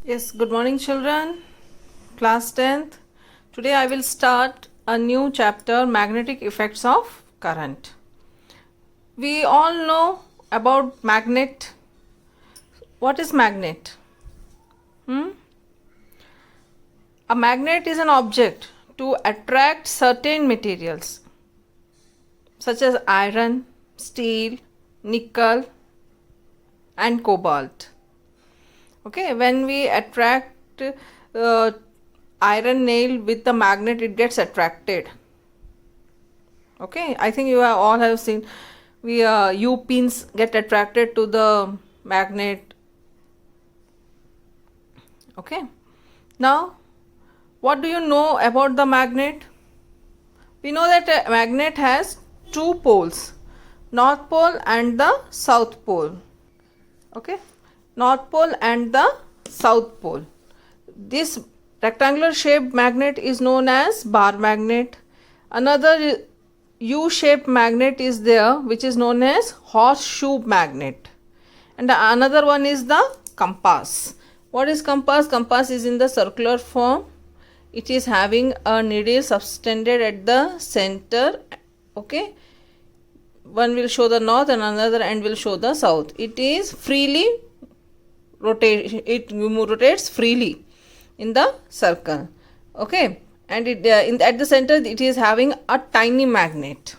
Yes, good morning, children. Class 10th. Today I will start a new chapter, Magnetic Effects of Current. We all know about magnet. What is magnet? A magnet is an object to attract certain materials such as iron, steel, nickel, and cobalt. Okay, when we attract iron nail with the magnet, it gets attracted. Okay, I think you all have seen U pins get attracted to the magnet. Okay, now what do you know about the magnet? We know that a magnet has two poles, north pole and the south pole. Okay, north pole and the south pole. This rectangular shaped magnet is known as bar magnet. Another U-shaped magnet is there, which is known as horseshoe magnet. And another one is the compass. What is compass? Compass is in the circular form. It is having a needle suspended at the center. Okay, one will show the north and another end will show the south. It is freely rotates freely in the circle. Okay, and at the center it is having a tiny magnet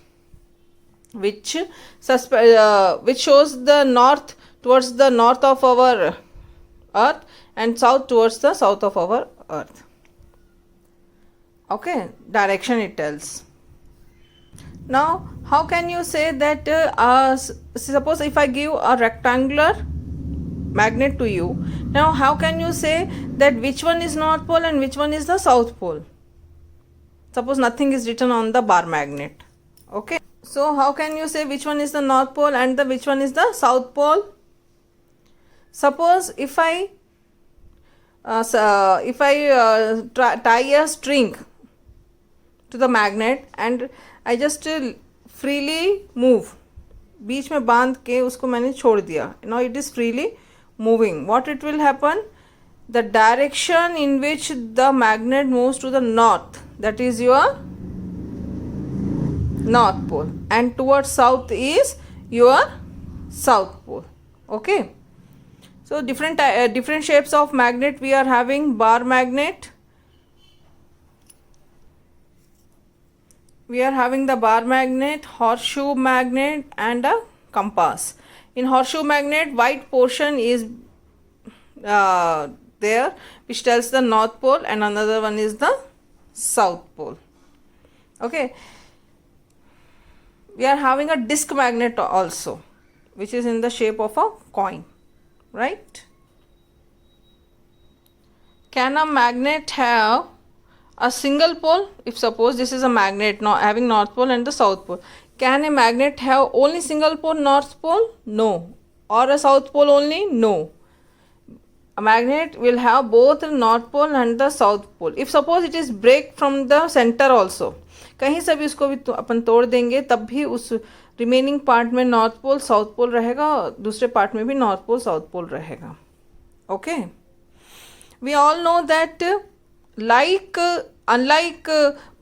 which shows the north towards the north of our earth and south towards the south of our earth. Okay, direction it tells. Now how can you say that suppose if I give a rectangular magnet to you, now how can you say that which one is north pole and which one is the south pole? Suppose nothing is written on the bar magnet. Okay, so how can you say which one is the north pole and which one is the south pole? Suppose if I tie a string to the magnet and I just freely move, बीच में बांध के उसको मैंने छोड़ दिया, now it is freely moving. What it will happen? The direction in which the magnet moves to the north, that is your north pole, and towards south is your south pole. Okay, so different shapes of magnet we are having. Bar magnet, we are having the bar magnet, horseshoe magnet, and a compass. In horseshoe magnet, white portion is there which tells the north pole and another one is the south pole. Okay, we are having a disc magnet also, which is in the shape of a coin, right? Can a magnet have a single pole? If suppose this is a magnet now having north pole and the south pole, can a magnet have only single pole north pole? No. Or a south pole only? No. A magnet will have both the north pole and the south pole. If suppose it is break from the center also, कहीं से भी उसको भी अपन तोड़ देंगे तब भी उस रिमेनिंग पार्ट में नॉर्थ पोल साउथ पोल रहेगा, दूसरे पार्ट में भी नॉर्थ पोल साउथ पोल रहेगा. Okay, we all know that unlike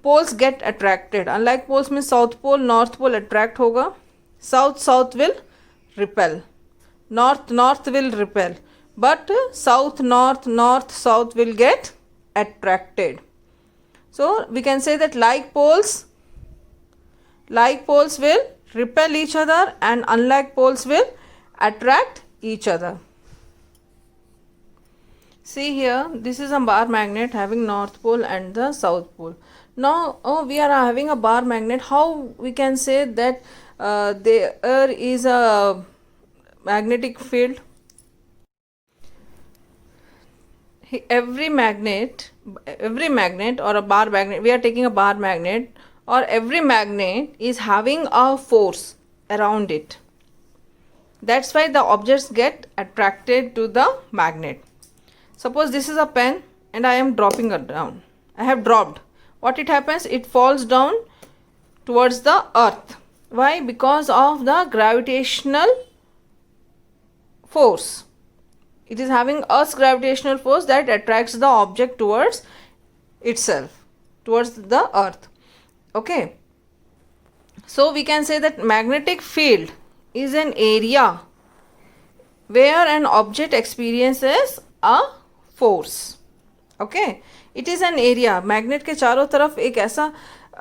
poles get attracted. Unlike poles में south pole north pole attract होगा, south will repel, north will repel, but south north south will get attracted. So we can say that like poles will repel each other and unlike poles will attract each other. See here, this is a bar magnet having north pole and the south pole. Now we are having a bar magnet. How we can say that there is a magnetic field? Every magnet or a bar magnet, we are taking a bar magnet, or every magnet is having a force around it. That's why the objects get attracted to the magnet. Suppose this is a pen and I am dropping it down. I have dropped. What it happens? It falls down towards the earth. Why? Because of the gravitational force. It is having Earth's gravitational force that attracts the object towards itself, towards the Earth. Okay. So we can say that magnetic field is an area where an object experiences a force. Okay. It is an area. Magnet के चारों तरफ एक ऐसा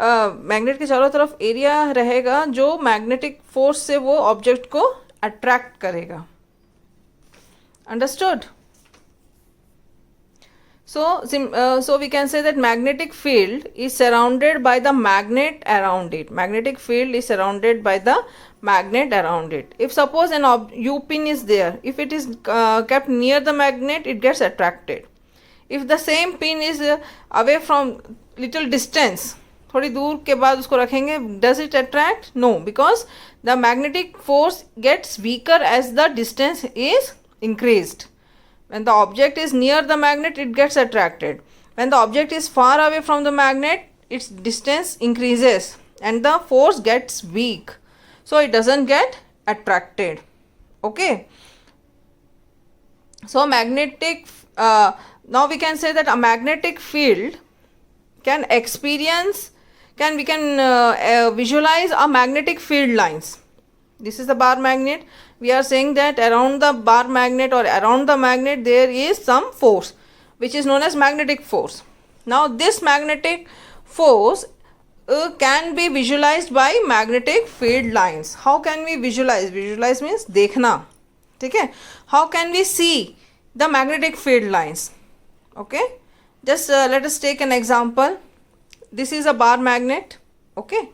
magnet के चारों तरफ area रहेगा जो मैग्नेटिक फोर्स से वो ऑब्जेक्ट को अट्रैक्ट करेगा. Understood? So we can say that magnetic field is surrounded by the magnet around it. Magnetic field is surrounded by the magnet around it. If suppose an U pin is there, if it is kept near the magnet, it gets attracted. If the same pin is away from little distance, थोड़ी दूर के बाद उसको रखेंगे, does it attract? No, because the magnetic force gets weaker as the distance is increased. When the object is near the magnet, it gets attracted. When the object is far away from the magnet, its distance increases and the force gets weak. So it doesn't get attracted. Okay. So magnetic, now we can say that a magnetic field can experience, we can visualize a magnetic field lines. This is the bar magnet. We are saying that around the bar magnet or around the magnet there is some force which is known as magnetic force. Now this magnetic force can be visualized by magnetic field lines. How can we visualize? Visualize means देखना. ठीक है? How can we see the magnetic field lines? Okay, just let us take an example. This is a bar magnet. Okay,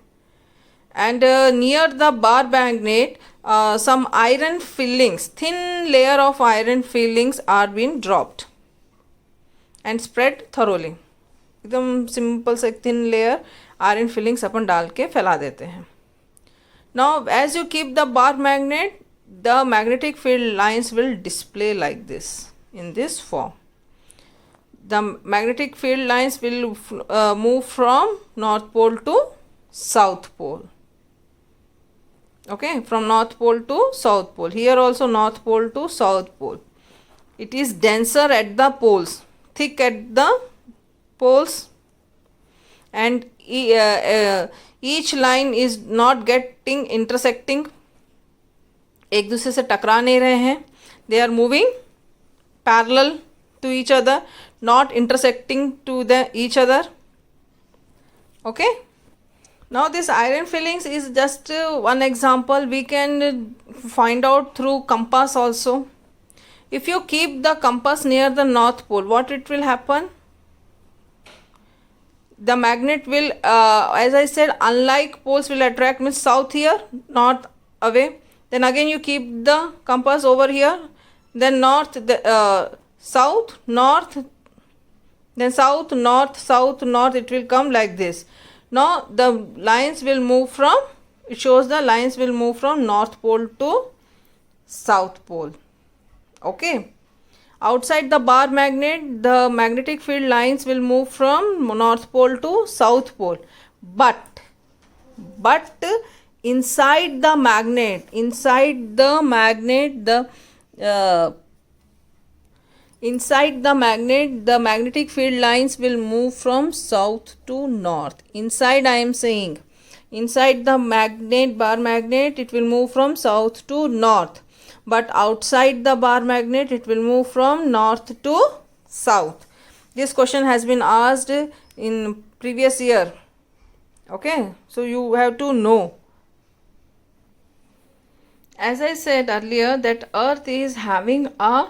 and near the bar magnet some iron fillings, thin layer of iron fillings are being dropped and spread thoroughly. एकदम simple से thin layer iron fillings अपन डाल के फैला देते हैं. Now as you keep the bar magnet, the magnetic field lines will display like this, in this form. The magnetic field lines will move from North Pole to South Pole. Okay, from North Pole to South Pole. Here also North Pole to South Pole. It is denser at the poles, thick at the poles, and each line is not getting intersecting. एक दूसरे से टकरा नहीं रहे हैं. They are moving parallel to each other, not intersecting to each other. Okay. Now this iron fillings is just one example. We can find out through compass also. If you keep the compass near the North Pole, what it will happen? The magnet will, as I said, unlike poles will attract, means south here, north away. Then again you keep the compass over here. Then north, south, north, then south, north, south, north. It will come like this. Now the lines will move from, it shows the lines will move from North Pole to South Pole. Okay. Outside the bar magnet, the magnetic field lines will move from North Pole to South Pole. But inside the magnet, inside the magnetic field lines will move from south to north. Inside, I am saying, inside the magnet, bar magnet, it will move from south to north. But outside the bar magnet, it will move from north to south. This question has been asked in previous year. Okay, so you have to know. As I said earlier, that Earth is having a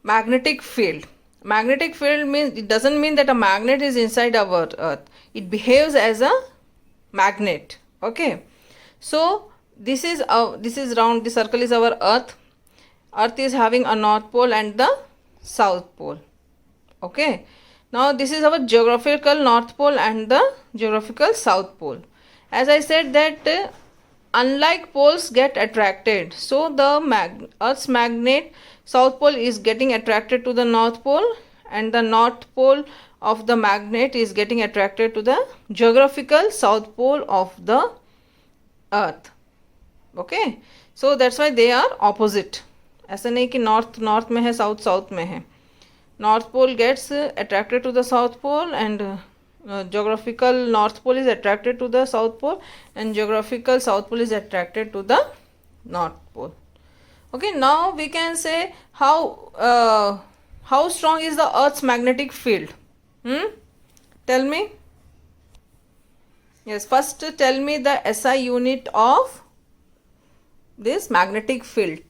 magnetic field. Magnetic field means, it doesn't mean that a magnet is inside our Earth. It behaves as a magnet. Okay. So this is round. The circle is our Earth. Earth is having a North Pole and the South Pole. Okay. Now this is our geographical North Pole and the geographical South Pole. As I said that unlike poles get attracted, so the Earth's magnet South Pole is getting attracted to the North Pole, and the North Pole of the magnet is getting attracted to the geographical South Pole of the Earth. Okay, so that's why they are opposite ऐसा नहीं कि north north में है, south south में है. North pole gets attracted to the south pole, and geographical north pole is attracted to the south pole, and geographical south pole is attracted to the north pole. Okay, now we can say how strong is the Earth's magnetic field. Tell me. Yes, first tell me the SI unit of this magnetic field.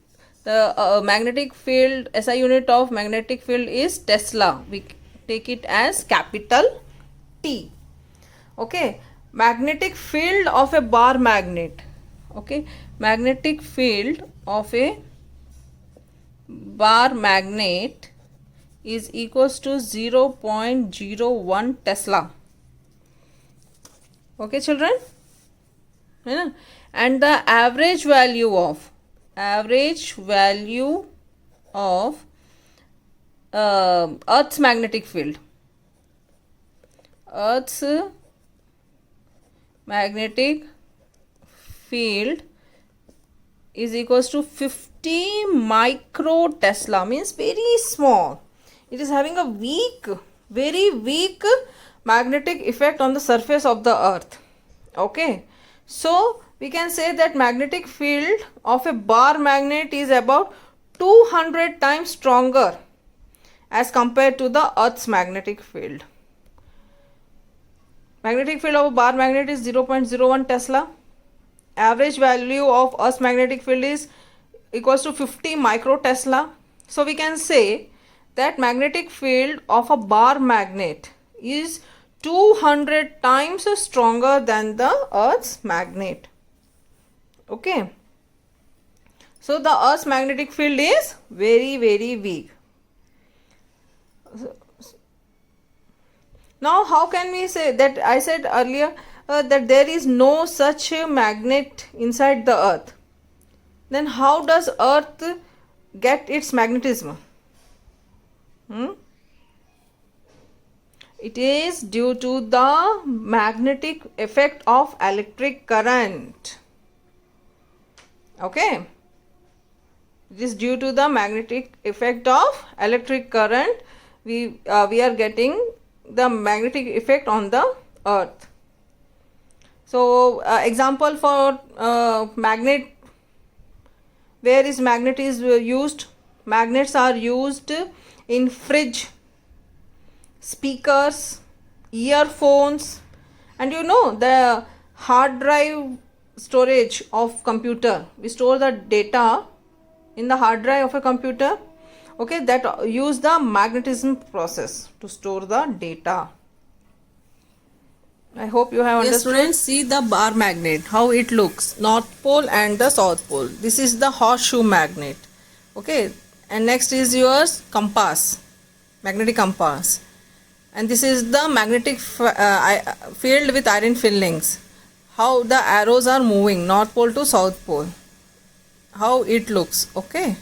The magnetic field, SI unit of magnetic field is Tesla. We take it as capital T. Okay, magnetic field of a bar magnet. Okay, magnetic field of a bar magnet is equals to 0.01 Tesla. Okay, children. And the average value of Earth's magnetic field. Earth's magnetic field is equals to 50 micro Tesla, means very small. It is having a weak, very weak magnetic effect on the surface of the earth. Okay, so we can say that magnetic field of a bar magnet is about 200 times stronger as compared to the Earth's magnetic field. Magnetic field of a bar magnet is 0.01 Tesla. Average value of Earth's magnetic field is equals to 50 micro Tesla. So we can say that magnetic field of a bar magnet is 200 times stronger than the Earth's magnet. Okay, so the Earth's magnetic field is very, very weak. Now how can we say that? I said earlier that there is no such magnet inside the earth. Then how does earth get its magnetism? It is due to the magnetic effect of electric current. Okay, it is due to the magnetic effect of electric current we are getting the magnetic effect on the earth. So example for magnet, where is magnet is used? Magnets are used in fridge, speakers, earphones, and the hard drive storage of computer. We store the data in the hard drive of a computer. Okay, that use the magnetism process to store the data. I hope you have understood. Students, see the bar magnet, how it looks, north pole and the south pole. This is the horseshoe magnet. Okay, and next is yours compass, magnetic compass, and this is the magnetic field with iron fillings. How the arrows are moving, north pole to south pole, how it looks. Okay.